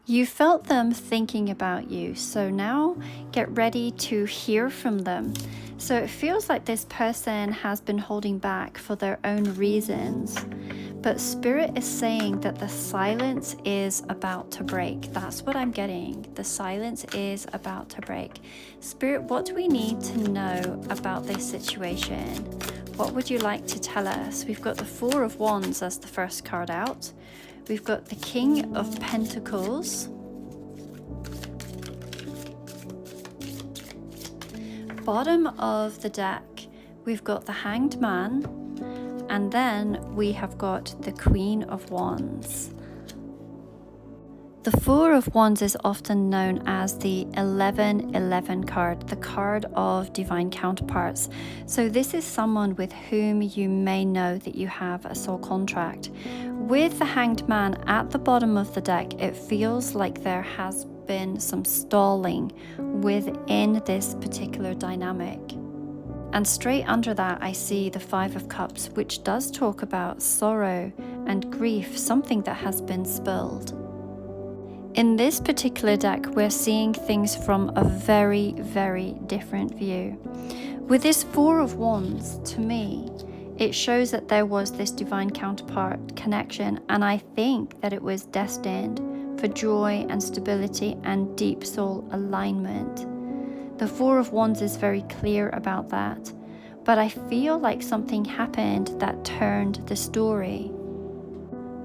You felt them thinking about you, so now get ready to hear from them. So it feels like this person has been holding back for their own reasons, but Spirit is saying that the silence is about to break. That's what I'm getting. The silence is about to break. Spirit, what do we need to know about this situation? What would you like to tell us? We've got the Four of Wands as the first card out. We've got the King of Pentacles. Bottom of the deck, we've got the Hanged Man. And then we have got the Queen of Wands. The Four of Wands is often known as the 1111 card, the card of divine counterparts. So this is someone with whom you may know that you have a soul contract. With the Hanged Man at the bottom of the deck, it feels like there has been some stalling within this particular dynamic. And straight under that, I see the Five of Cups, which does talk about sorrow and grief, something that has been spilled. In this particular deck, we're seeing things from a very, very different view. With this Four of Wands, to me, it shows that there was this divine counterpart connection, and I think that it was destined for joy and stability and deep soul alignment. The Four of Wands is very clear about that, but I feel like something happened that turned the story.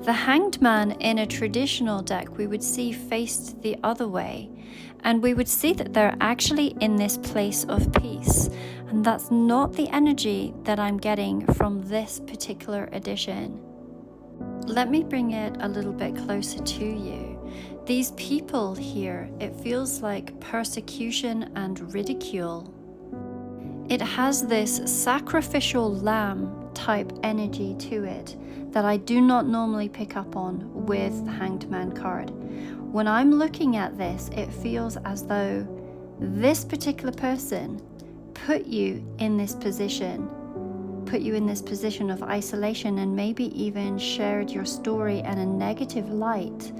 The Hanged Man in a traditional deck we would see faced the other way, and we would see that they're actually in this place of peace, and that's not the energy that I'm getting from this particular edition. Let me bring it a little bit closer to you. These people here, it feels like persecution and ridicule. It has this sacrificial lamb type energy to it that I do not normally pick up on with the Hanged Man card. When I'm looking at this, it feels as though this particular person put you in this position of isolation, and maybe even shared your story in a negative light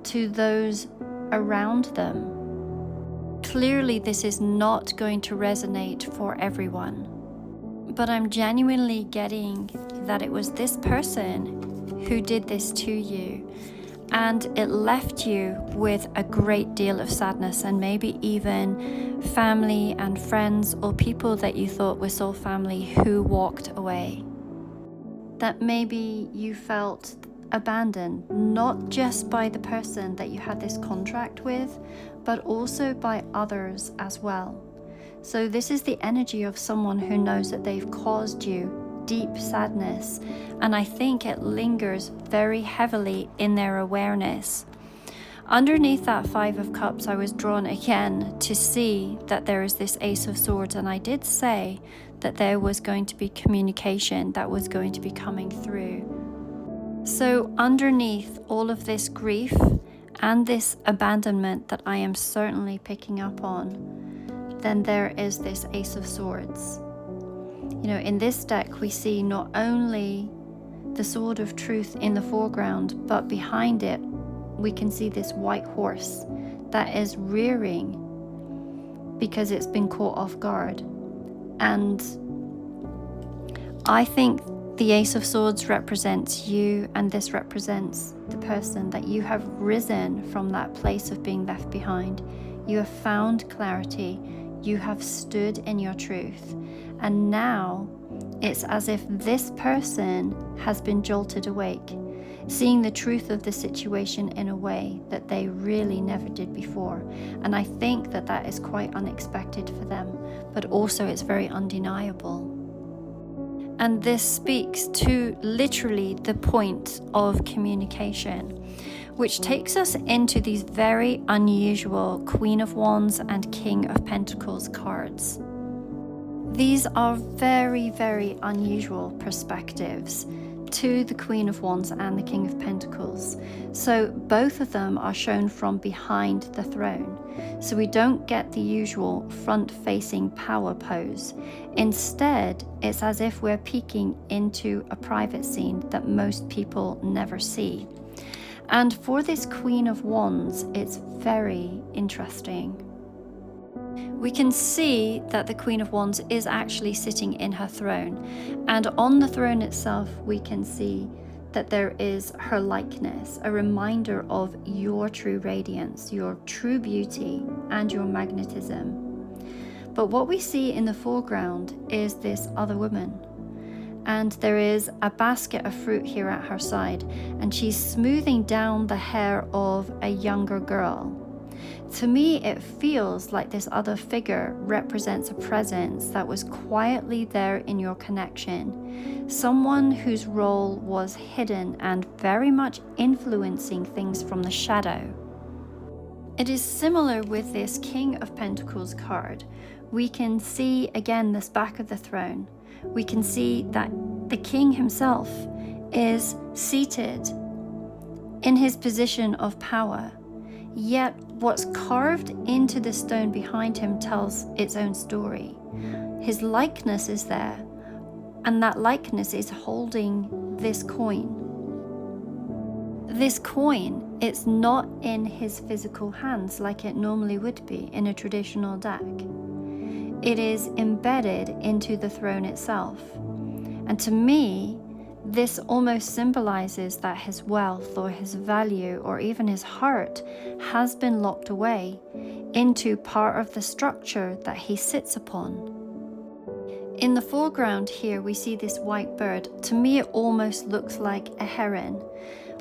to those around them. Clearly, this is not going to resonate for everyone, but I'm genuinely getting that it was this person who did this to you, and it left you with a great deal of sadness, and maybe even family and friends or people that you thought were soul family who walked away. That maybe you felt abandoned, not just by the person that you had this contract with, but also by others as well. So this is the energy of someone who knows that they've caused you deep sadness, and I think it lingers very heavily in their awareness. Underneath that Five of Cups, I was drawn again to see that there is this Ace of Swords, and I did say that there was going to be communication that was going to be coming through. So underneath all of this grief and this abandonment that I am certainly picking up on, then there is this Ace of Swords. You know, in this deck we see not only the Sword of Truth in the foreground, but behind it we can see this white horse that is rearing because it's been caught off guard. And I think the Ace of Swords represents you, and this represents the person that you have risen from that place of being left behind. You have found clarity, you have stood in your truth, and now it's as if this person has been jolted awake, seeing the truth of the situation in a way that they really never did before. And I think that that is quite unexpected for them, but also it's very undeniable. And this speaks to literally the point of communication, which takes us into these very unusual Queen of Wands and King of Pentacles cards. These are very, very unusual perspectives to the Queen of Wands and the King of Pentacles. So both of them are shown from behind the throne. So we don't get the usual front-facing power pose. Instead, it's as if we're peeking into a private scene that most people never see. And for this Queen of Wands, it's very interesting. We can see that the Queen of Wands is actually sitting in her throne, and on the throne itself we can see that there is her likeness, a reminder of your true radiance, your true beauty, and your magnetism. But what we see in the foreground is this other woman, and there is a basket of fruit here at her side, and she's smoothing down the hair of a younger girl. To me, it feels like this other figure represents a presence that was quietly there in your connection, someone whose role was hidden and very much influencing things from the shadow. It is similar with this King of Pentacles card. We can see again this back of the throne. We can see that the king himself is seated in his position of power. Yet what's carved into the stone behind him tells its own story. His likeness is there, and that likeness is holding this coin. This coin, it's not in his physical hands like it normally would be in a traditional deck. It is embedded into the throne itself. And to me, this almost symbolizes that his wealth or his value or even his heart has been locked away into part of the structure that he sits upon. In the foreground here, we see this white bird. To me, it almost looks like a heron,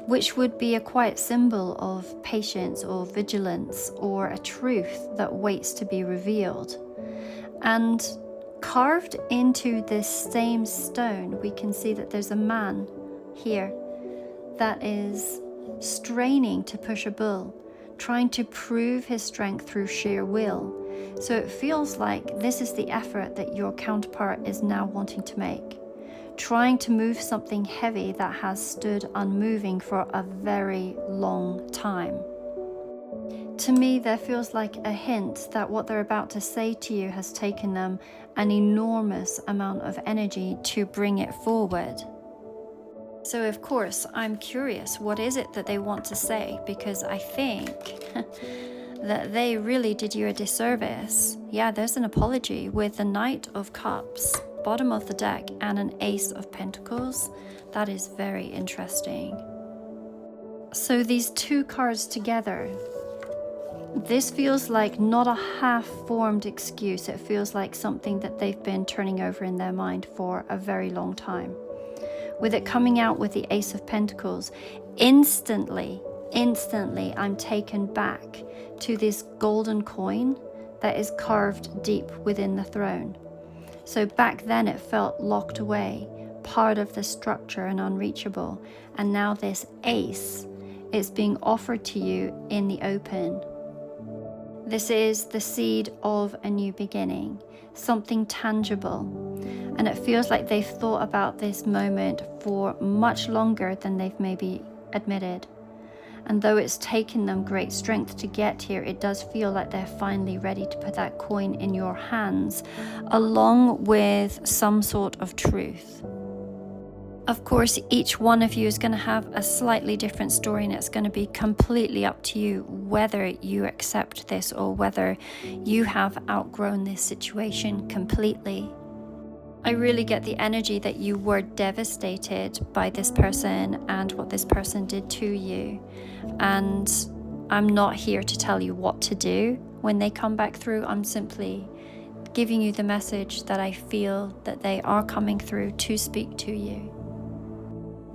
which would be a quiet symbol of patience or vigilance or a truth that waits to be revealed. And carved into this same stone, we can see that there's a man here that is straining to push a bull, trying to prove his strength through sheer will. So it feels like this is the effort that your counterpart is now wanting to make, trying to move something heavy that has stood unmoving for a very long time. To me, there feels like a hint that what they're about to say to you has taken them an enormous amount of energy to bring it forward. So of course, I'm curious, what is it that they want to say? Because I think that they really did you a disservice. Yeah, there's an apology with the Knight of Cups, bottom of the deck, and an Ace of Pentacles. That is very interesting. So these two cards together, this feels like not a half-formed excuse. It feels like something that they've been turning over in their mind for a very long time. With it coming out with the Ace of Pentacles, instantly, I'm taken back to this golden coin that is carved deep within the throne. So back then it felt locked away, part of the structure and unreachable. And now this ace is being offered to you in the open. This is the seed of a new beginning, something tangible. And it feels like they've thought about this moment for much longer than they've maybe admitted. And though it's taken them great strength to get here, it does feel like they're finally ready to put that coin in your hands, along with some sort of truth. Of course, each one of you is going to have a slightly different story, and it's going to be completely up to you whether you accept this or whether you have outgrown this situation completely. I really get the energy that you were devastated by this person and what this person did to you. And I'm not here to tell you what to do when they come back through. I'm simply giving you the message that I feel that they are coming through to speak to you.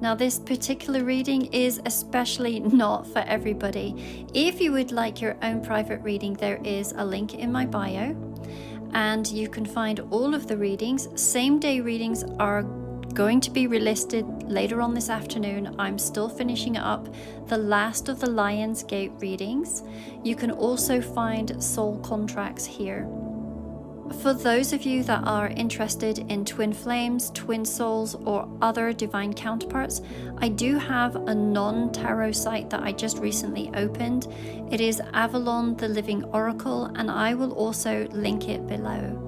Now, this particular reading is especially not for everybody. If you would like your own private reading, there is a link in my bio, and you can find all of the readings. Same day readings are going to be relisted later on this afternoon. I'm still finishing up the last of the Lionsgate readings. You can also find soul contracts here. For those of you that are interested in twin flames, twin souls, or other divine counterparts, I do have a non-tarot site that I just recently opened. It is Avalon the Living Oracle, and I will also link it below.